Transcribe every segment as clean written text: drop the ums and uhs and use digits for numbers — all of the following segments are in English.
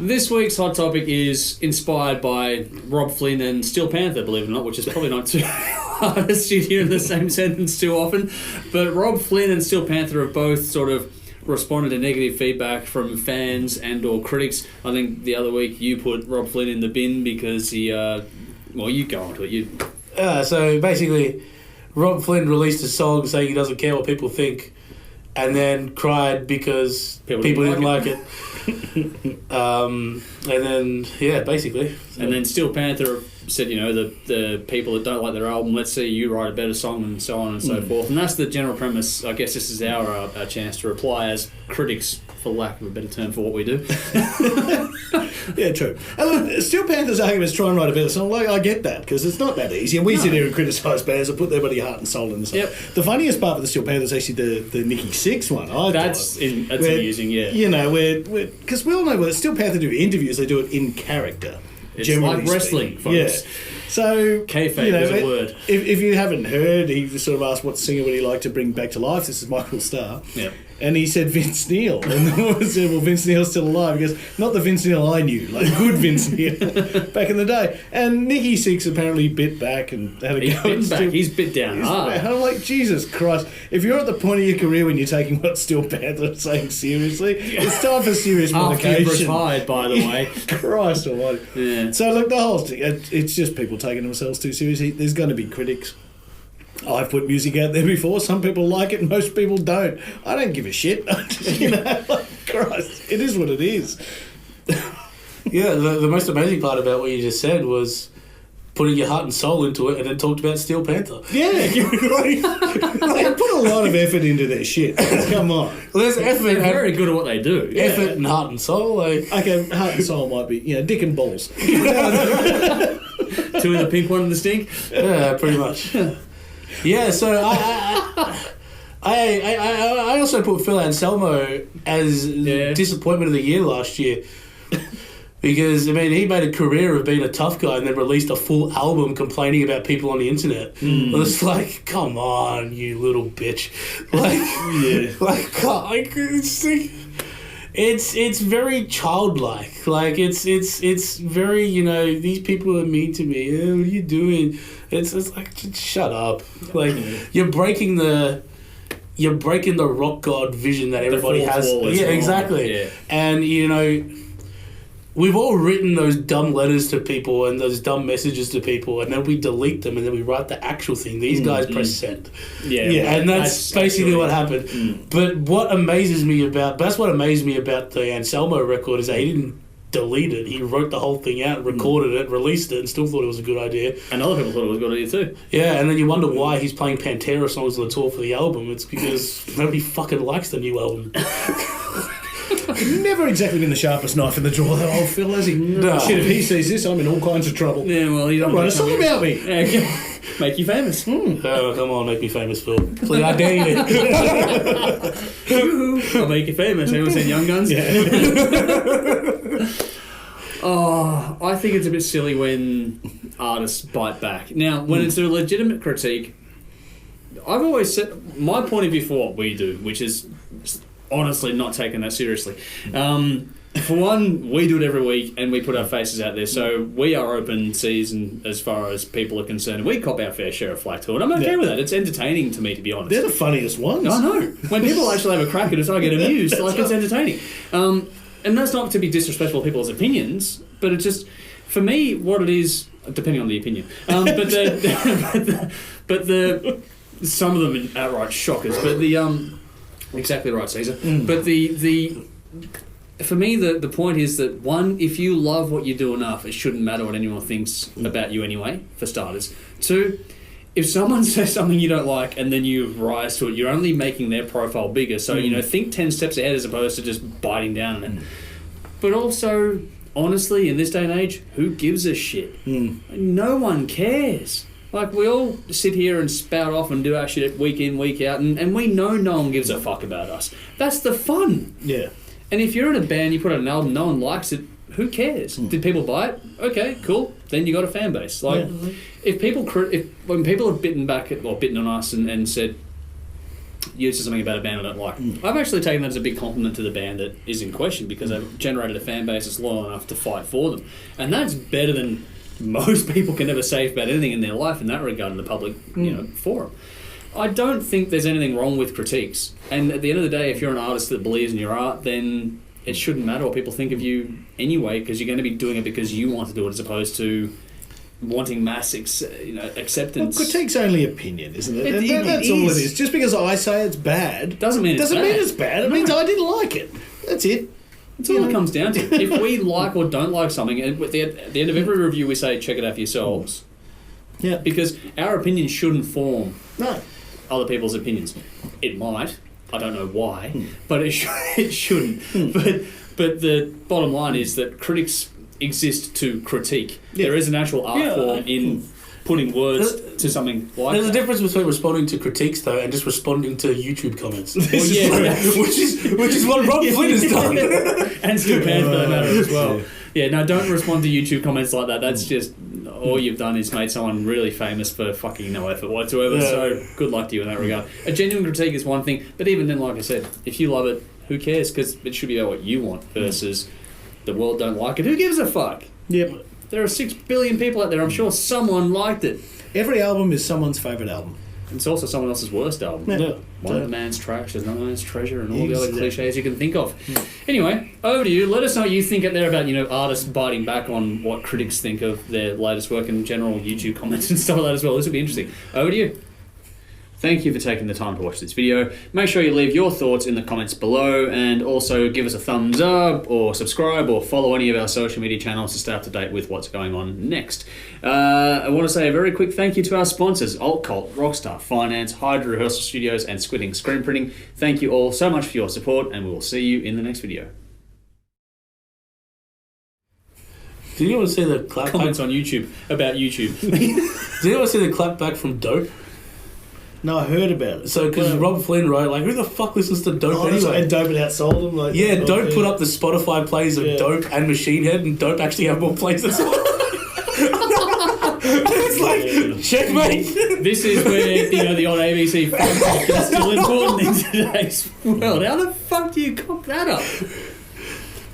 This week's hot topic is inspired by Rob Flynn and Steel Panther, believe it or not, which is probably not too hard to hear in the same sentence too often. But Rob Flynn and Steel Panther have both sort of responded to negative feedback from fans and or critics. I think the other week you put Rob Flynn in the bin because he... well, you go on to it. So basically, Rob Flynn released a song saying he doesn't care what people think, and then cried because people didn't like it. And then, basically. So. And then Steel Panther said, the people that don't like their album, let's see you write a better song and so on and so forth. And that's the general premise. I guess this is our chance to reply as critics, for lack of a better term, for what we do. Yeah, true. And look, Steel Panther's argument is try and write a better song. Like, I get that, because it's not that easy. And we sit here and criticise bands and put their bloody heart and soul in the song. Yep. The funniest part of the Steel Panther is actually the Nikki Sixx one. That's amusing, yeah. Because we all know when Steel Panther do interviews, they do it in character. It's like wrestling, folks. Yeah. So, kayfabe is a word. If you haven't heard, he sort of asked what singer would he like to bring back to life. This is Michael Starr. Yeah. And he said Vince Neil. And the woman said, well, Vince Neil's still alive. He goes, not the Vince Neil I knew, like good Vince Neil back in the day. And Nikki Sixx apparently bit back and had a go. He's bit down hard. And I'm like, Jesus Christ. If you're at the point of your career when you're taking what Steel Panther is saying seriously, it's time for serious medication. After you've retired, by the way. Christ almighty. Yeah. So, look, the whole thing, it's just people taking themselves too seriously. There's going to be critics. I've put music out there before. Some people like it, most people don't. I don't give a shit. Christ, it is what it is. Yeah, the most amazing part about what you just said was putting your heart and soul into it and then talked about Steel Panther. Yeah, they put a lot of effort into their shit. Come on. Well, there's effort. They're very good at what they do. Effort and heart and soul. Okay, heart and soul might be, dick and balls. Two in the pink, one in the stink? Yeah, pretty much. Yeah, so I also put Phil Anselmo as disappointment of the year last year because, he made a career of being a tough guy and then released a full album complaining about people on the internet. It was like, come on, you little bitch. It's very childlike. It's very, these people are mean to me. What are you doing? It's like, just shut up. You're breaking the rock god vision that everybody has. Yeah, exactly. Yeah. And we've all written those dumb letters to people and those dumb messages to people, and then we delete them and then we write the actual thing. These guys press send. Yeah. And that's basically what happened. But what amazes me about the Anselmo record is that he didn't delete it. He wrote the whole thing out, recorded it, released it, and still thought it was a good idea. And other people thought it was a good idea too. Yeah, and then you wonder why he's playing Pantera songs on the tour for the album. It's because nobody fucking likes the new album. Never exactly been the sharpest knife in the drawer, that old Phil, has he? No. Shit, if he sees this, I'm in all kinds of trouble. Yeah, well, he don't write a song about me. Make you famous. Oh, come on, make me famous, Phil. Please, I dare you. I'll make you famous. Anyone seen Young Guns? Yeah. Oh, I think it's a bit silly when artists bite back. Now, when it's a legitimate critique, I've always said my point of view for what we do, which is honestly not taking that seriously. For one, we do it every week and we put our faces out there, so we are open season as far as people are concerned. We cop our fair share of flack to it. I'm okay with that. It's entertaining to me, to be honest. They're the funniest ones. I know. When people actually have a crack at it, I get amused. It's entertaining. And that's not to be disrespectful to people's opinions, but it's just, for me, what it is, depending on the opinion. But some of them are outright shockers. But exactly right, Caesar. But for me, the point is that, one, if you love what you do enough, it shouldn't matter what anyone thinks about you anyway, for starters. Two, if someone says something you don't like and then you rise to it, you're only making their profile bigger. So, think 10 steps ahead as opposed to just biting down on it. But also, honestly, in this day and age, who gives a shit? No one cares. We all sit here and spout off and do our shit week in, week out, and we know no one gives a fuck about us. That's the fun. Yeah. And if you're in a band, you put out an album, no one likes it, who cares? Did people buy it? Okay, cool. Then you got a fan base. When people have bitten on us and said, you said something about a band I don't like. I've actually taken that as a big compliment to the band that is in question because they've generated a fan base that's loyal enough to fight for them. And that's better than most people can ever say about anything in their life in that regard in the public forum. I don't think there's anything wrong with critiques. And at the end of the day, if you're an artist that believes in your art, then it shouldn't matter what people think of you anyway, because you're going to be doing it because you want to do it as opposed to wanting mass acceptance. Well, critique's only opinion, isn't it? That's it all is. it is. Just because I say it's bad Doesn't mean it's bad. It means I didn't like it. That's it. That's all it comes down to. If we like or don't like something, at the end of every review we say, check it out for yourselves. Yeah. Because our opinion shouldn't form No. other people's opinions. It might. I don't know why, but it shouldn't. But the bottom line is that critics exist to critique. Yeah. There is an actual art form in putting words to something like There's that. a difference between responding to critiques though and just responding to YouTube comments. Well, yeah, which is what Rob Flynn has done. and still can for that matter as well. Yeah, no, don't respond to YouTube comments like that. That's just all you've done is made someone really famous for fucking no effort whatsoever. Yeah. So good luck to you in that regard. A genuine critique is one thing, but even then, like I said, if you love it, who cares? Because it should be about what you want versus the world don't like it. Who gives a fuck? Yep. There are 6 billion people out there. I'm sure someone liked it. Every album is someone's favourite album. It's also someone else's worst album. Yeah. One man's trash is another man's treasure, and all the other Exactly. cliches you can think of. Anyway, over to you. Let us know what you think out there about artists biting back on what critics think of their latest work and general YouTube comments and stuff like that as well. This will be interesting. Over to you. Thank you for taking the time to watch this video. Make sure you leave your thoughts in the comments below and also give us a thumbs up or subscribe or follow any of our social media channels to stay up to date with what's going on next. I want to say a very quick thank you to our sponsors, Alt Cult, Rockstar Finance, Hydra Rehearsal Studios and Squinting Screen Printing. Thank you all so much for your support and we will see you in the next video. Did you want to see the clap Comments back? on YouTube about YouTube. Did you want to see the clap back from Dope? No, I heard about it. So, because Rob Flynn wrote, like, who the fuck listens to Dope anyway? And Dope had outsold them. Like, Yeah, Dope put up the Spotify plays of Yeah. Dope and Machine Head, and Dope actually have more plays as well. It's like, checkmate. This is where, the old ABC fact is still important in today's world. How the fuck do you cock that up?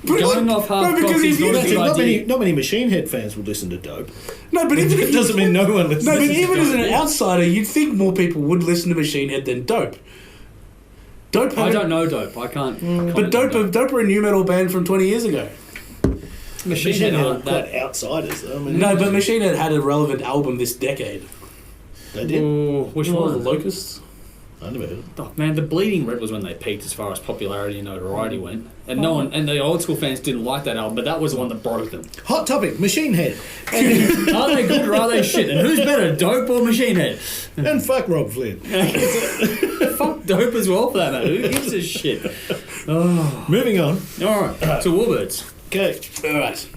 Going off half because cocked is if you- not a good idea. Not many Machine Head fans will listen to Dope. No, but even if It doesn't mean no one listens No, to but even as an Dope. outsider, you'd think more people would listen to Machine Head than Dope. Dope I have- don't know Dope. I can't. But Dope are a new metal band from 20 years ago. Machine Head Head are aren't that. quite outsiders, though. I mean, No, but Machine Head had a relevant album this decade. they did. Ooh, which The one? Locusts? I never heard it. Oh, man, the Bleeding Red was when they peaked as far as popularity and notoriety went, and no one, and the old school fans didn't like that album, but that was the one that broke them. Hot topic, Machine Head. Are they good or are they shit? And who's better, Dope or Machine Head? And fuck Rob Flynn. Fuck Dope as well for that matter. Who gives a shit? Moving on. All right, to Warbirds. Okay. Alright.